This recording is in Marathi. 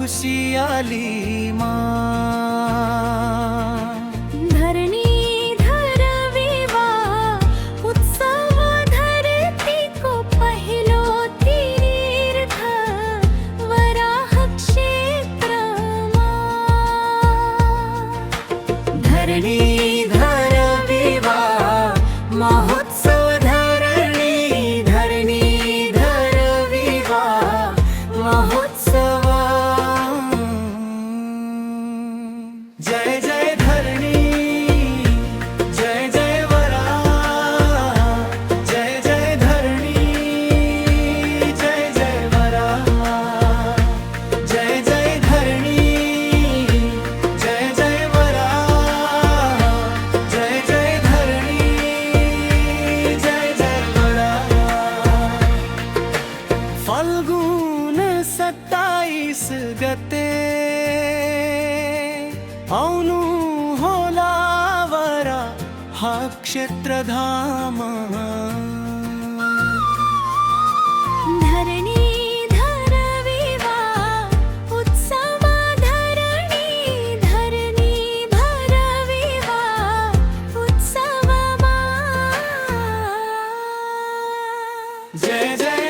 खुशी आली मा। धरणी धरविवा उत्सव धरती को पहिलो तीर्थ वराह क्षेत्रमा। धरणी धरविवा महोत्सव धरणी धरणी धरविवा महोत्सव। जय जय धरणी जय जय वरा, जय जय धरणी जय जय वरा, जय जय धरणी जय जय वरा, जय जय धरणी जय जय वरा। फाल्गुन 27 गते औनु होला वरा हा क्षेत्रधाम। धरणी धरविवा उत्सव धरणी धरणी धरविवा उत्सवमा। जय जय